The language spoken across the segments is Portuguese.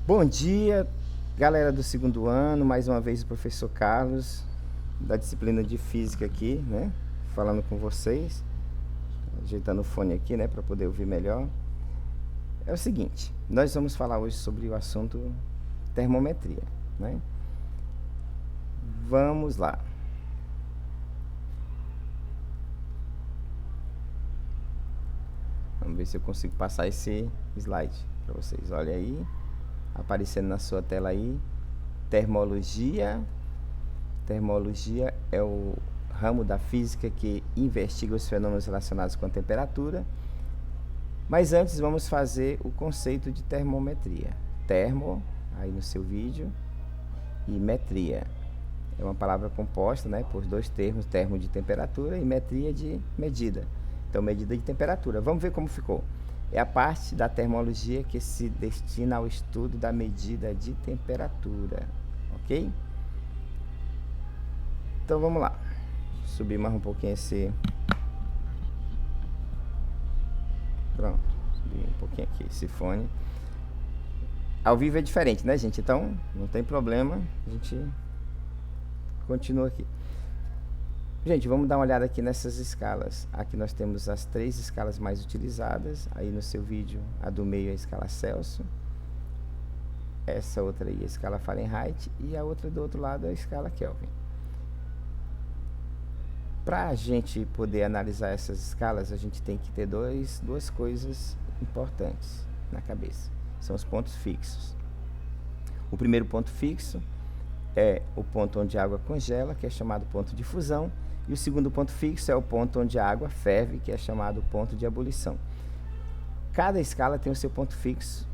Bom dia, galera do segundo ano, mais uma vez o professor Carlos, da disciplina de Física aqui, né? Falando com vocês, ajeitando o fone aqui, né, para poder ouvir melhor. É o seguinte, nós vamos falar hoje sobre o assunto termometria, né? Vamos lá. Vamos ver se eu consigo passar esse slide para vocês. Olha aí, aparecendo na sua tela aí, termologia. Termologia é o ramo da física que investiga os fenômenos relacionados com a temperatura. Mas antes vamos fazer o conceito de termometria. Termo, aí no seu vídeo, e metria. É uma palavra composta, né, por dois termos, termo de temperatura e metria de medida. Então, medida de temperatura. Vamos ver como ficou. É a parte da termologia que se destina ao estudo da medida de temperatura, ok? Então, vamos lá. Subir mais um pouquinho esse... Pronto, subir um pouquinho aqui esse fone. Ao vivo é diferente, né, gente? Então, não tem problema, a gente continua aqui. Gente, vamos dar uma olhada aqui nessas escalas. Aqui nós temos as 3 escalas mais utilizadas. Aí no seu vídeo, a do meio é a escala Celsius. Essa outra aí é a escala Fahrenheit. E a outra do outro lado é a escala Kelvin. Para a gente poder analisar essas escalas, a gente tem que ter duas coisas importantes na cabeça. São os pontos fixos. O primeiro ponto fixo é o ponto onde a água congela, que é chamado ponto de fusão. E o segundo ponto fixo é o ponto onde a água ferve, que é chamado ponto de ebulição. Cada escala tem o seu ponto fixo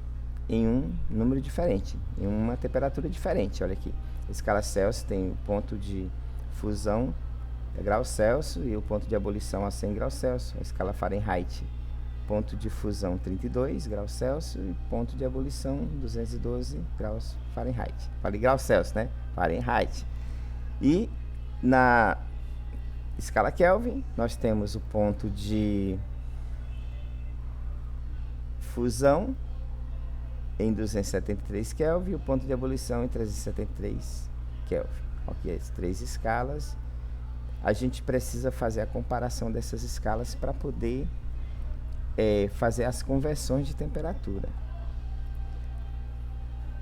em um número diferente, em uma temperatura diferente. Olha aqui, a escala Celsius tem o ponto de fusão a graus Celsius e o ponto de ebulição a 100 graus Celsius. A escala Fahrenheit, ponto de fusão 32 graus Celsius e ponto de ebulição 212 graus Fahrenheit. Falei graus Celsius, né? Fahrenheit. E na escala Kelvin, nós temos o ponto de fusão em 273 Kelvin e o ponto de ebulição em 373 Kelvin. Ok, as 3 escalas. A gente precisa fazer a comparação dessas escalas para poder fazer as conversões de temperatura.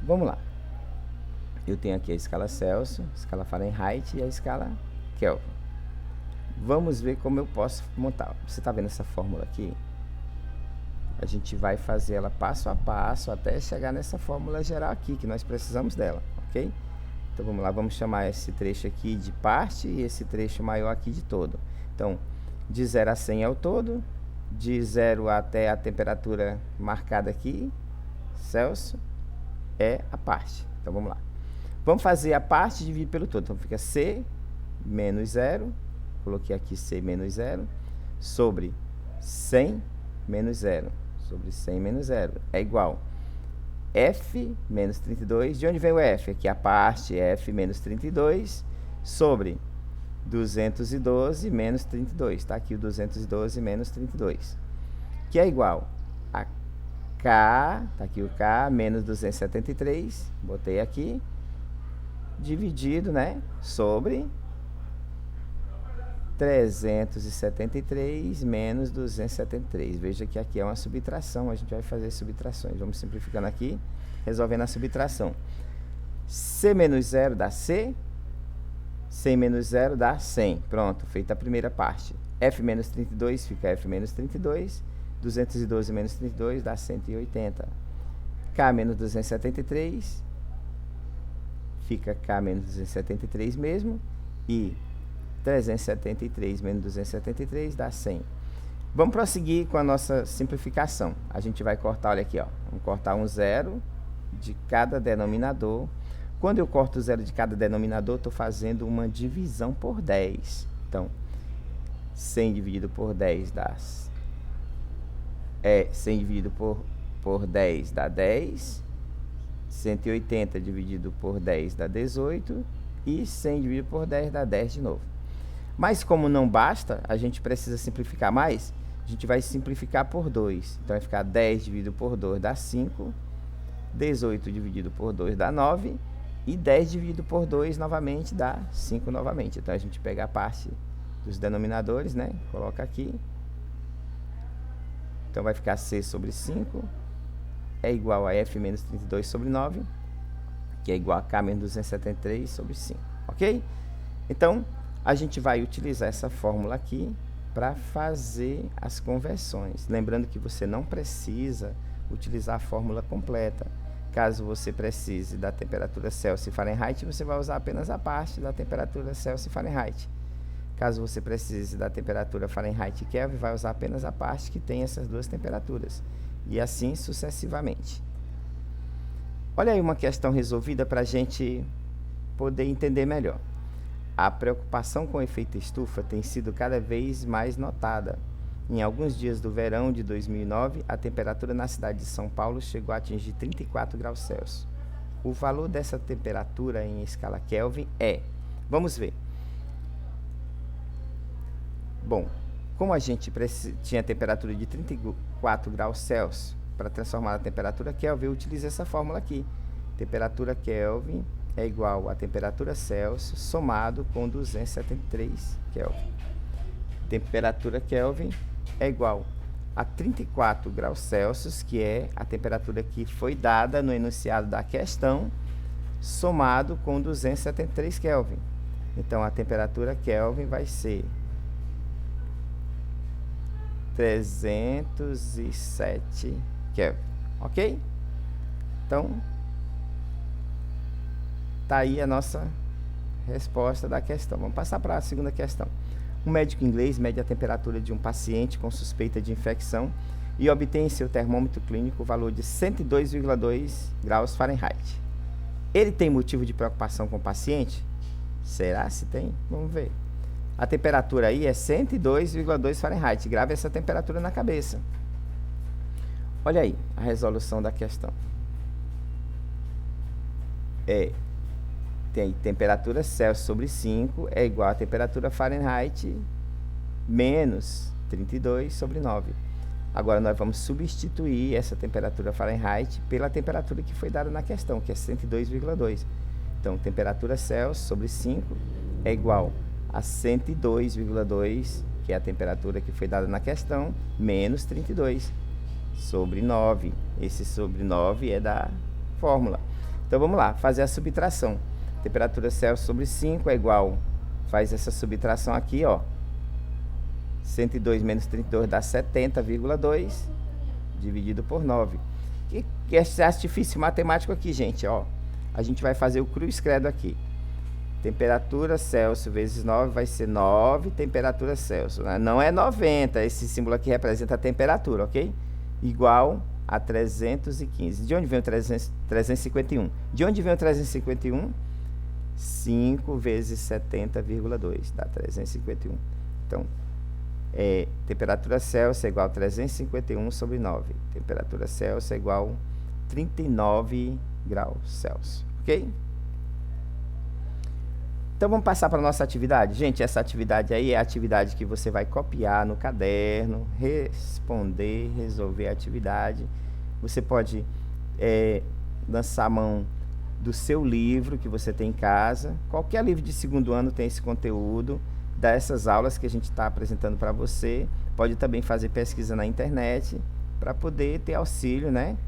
Vamos lá. Eu tenho aqui a escala Celsius, a escala Fahrenheit e a escala Kelvin. Vamos ver como eu posso montar. Você está vendo essa fórmula aqui? A gente vai fazer ela passo a passo até chegar nessa fórmula geral aqui, que nós precisamos dela, ok? Então vamos lá, vamos chamar esse trecho aqui de parte e esse trecho maior aqui de todo. Então, de 0 a 100 é o todo, de 0 até a temperatura marcada aqui, Celsius, é a parte. Então vamos lá. Vamos fazer a parte dividido pelo todo. Então fica C menos 0, coloquei aqui C menos 0, sobre 100 menos 0, sobre 100 menos 0, é igual F menos 32, de onde vem o F? Aqui a parte F menos 32, sobre 212 menos 32, tá aqui o 212 menos 32, que é igual a K, tá aqui o K, menos 273, botei aqui, dividido, né, sobre 373 menos 273. Veja que aqui é uma subtração, a gente vai fazer subtrações. Vamos simplificando aqui, resolvendo a subtração. C menos 0 dá C, 100 menos 0 dá 100. Pronto, feita a primeira parte. F menos 32 fica F menos 32, 212 menos 32 dá 180. K menos 273 fica K menos 273 mesmo, e 373 menos 273 dá 100. Vamos prosseguir com a nossa simplificação. A gente vai cortar, olha aqui, ó. Vamos cortar um zero de cada denominador. Quando eu corto o zero de cada denominador, estou fazendo uma divisão por 10. Então, 100 dividido por 10 dá... 100 dividido por 10 dá 10. 180 dividido por 10 dá 18. E 100 dividido por 10 dá 10 de novo. Mas como não basta, a gente precisa simplificar mais. A gente vai simplificar por 2. Então vai ficar 10 dividido por 2 dá 5. 18 dividido por 2 dá 9. E 10 dividido por 2 novamente dá 5 novamente. Então, a gente pega a parte dos denominadores, né? Coloca aqui. Então, vai ficar C sobre 5 é igual a F menos 32 sobre 9, que é igual a K menos 273 sobre 5, ok? Então, a gente vai utilizar essa fórmula aqui para fazer as conversões. Lembrando que você não precisa utilizar a fórmula completa. Caso você precise da temperatura Celsius e Fahrenheit, você vai usar apenas a parte da temperatura Celsius e Fahrenheit. Caso você precise da temperatura Fahrenheit e Kelvin, vai usar apenas a parte que tem essas duas temperaturas. E assim sucessivamente. Olha aí uma questão resolvida para a gente poder entender melhor. A preocupação com o efeito estufa tem sido cada vez mais notada. Em alguns dias do verão de 2009, a temperatura na cidade de São Paulo chegou a atingir 34 graus Celsius. O valor dessa temperatura em escala Kelvin é... Vamos ver. Bom, como a gente tinha temperatura de 34 graus Celsius, para transformar a temperatura Kelvin, eu utilizo essa fórmula aqui. Temperatura Kelvin é igual a temperatura Celsius somado com 273 Kelvin. Temperatura Kelvin é igual a 34 graus Celsius, que é a temperatura que foi dada no enunciado da questão, somado com 273 Kelvin. Então, a temperatura Kelvin vai ser 307 Kelvin, ok? Então, tá aí a nossa resposta da questão. Vamos passar para a segunda questão. Um médico inglês mede a temperatura de um paciente com suspeita de infecção e obtém em seu termômetro clínico o valor de 102,2 graus Fahrenheit. Ele tem motivo de preocupação com o paciente? Será se tem? Vamos ver. A temperatura aí é 102,2 Fahrenheit. Grave essa temperatura na cabeça. Olha aí a resolução da questão. Tem temperatura Celsius sobre 5 é igual a temperatura Fahrenheit menos 32 sobre 9. Agora, nós vamos substituir essa temperatura Fahrenheit pela temperatura que foi dada na questão, que é 102,2. Então, temperatura Celsius sobre 5 é igual a 102,2, que é a temperatura que foi dada na questão, menos 32 sobre 9. Esse sobre 9 é da fórmula. Então, vamos lá, fazer a subtração. Temperatura Celsius sobre 5 é igual, faz essa subtração aqui, ó. 102 menos 32 dá 70,2, dividido por 9. Que exercício difícil matemático aqui, gente, ó. A gente vai fazer o cruz credo aqui. Temperatura Celsius vezes 9 vai ser 9 temperatura Celsius. Né? Não é 90, esse símbolo aqui representa a temperatura, ok? Igual a 315. De onde vem o 351? De onde vem o 351? 5 vezes 70,2 dá 351. Então, temperatura Celsius é igual a 351 sobre 9. Temperatura Celsius é igual a 39 graus Celsius, ok? Então, vamos passar para a nossa atividade. Gente, essa atividade aí é a atividade que você vai copiar no caderno, responder, resolver a atividade. Você pode lançar a mão do seu livro que você tem em casa. Qualquer livro de segundo ano tem esse conteúdo, dessas aulas que a gente está apresentando para você. Pode também fazer pesquisa na internet para poder ter auxílio, né,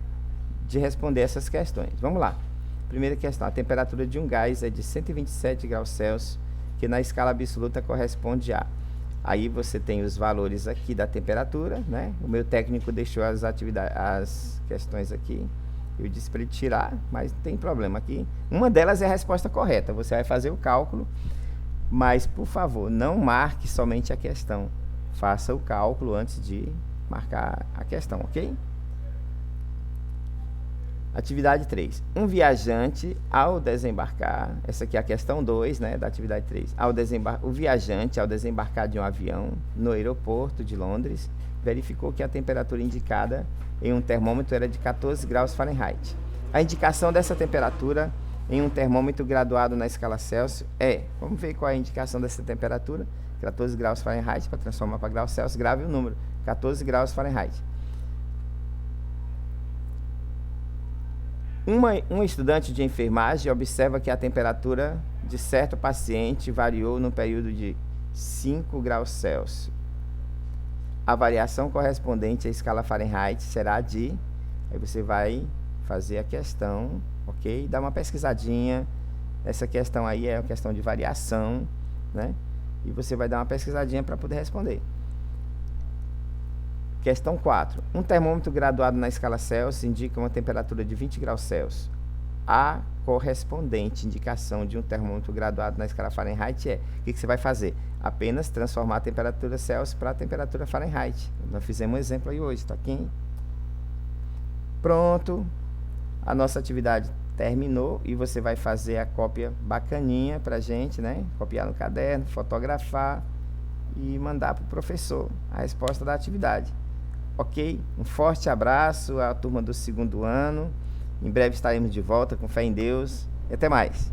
de responder essas questões. Vamos lá. Primeira questão, a temperatura de um gás é de 127 graus Celsius, que na escala absoluta corresponde a... Aí você tem os valores aqui da temperatura, né? O meu técnico deixou as questões aqui. Eu disse para ele tirar, mas não tem problema aqui. Uma delas é a resposta correta. Você vai fazer o cálculo, mas, por favor, não marque somente a questão. Faça o cálculo antes de marcar a questão, ok? Atividade 3. Um viajante, ao desembarcar... Essa aqui é a questão 2, né, da atividade 3. O viajante, ao desembarcar de um avião no aeroporto de Londres, verificou que a temperatura indicada em um termômetro era de 14 graus Fahrenheit. A indicação dessa temperatura em um termômetro graduado na escala Celsius é... Vamos ver qual é a indicação dessa temperatura. 14 graus Fahrenheit, para transformar para graus Celsius, grave o número. 14 graus Fahrenheit. Um estudante de enfermagem observa que a temperatura de certo paciente variou no período de 5 graus Celsius. A variação correspondente à escala Fahrenheit será de... Aí você vai fazer a questão, ok? Dá uma pesquisadinha. Essa questão aí é uma questão de variação, né? E você vai dar uma pesquisadinha para poder responder. Questão 4. Um termômetro graduado na escala Celsius indica uma temperatura de 20 graus Celsius. A correspondente indicação de um termômetro graduado na escala Fahrenheit é... O que você vai fazer? Apenas transformar a temperatura Celsius para a temperatura Fahrenheit. Nós fizemos um exemplo aí hoje, tá aqui? Pronto. A nossa atividade terminou e você vai fazer a cópia bacaninha pra gente, né? Copiar no caderno, fotografar e mandar para o professor a resposta da atividade. Ok? Um forte abraço à turma do 2º ano. Em breve estaremos de volta, com fé em Deus. E até mais.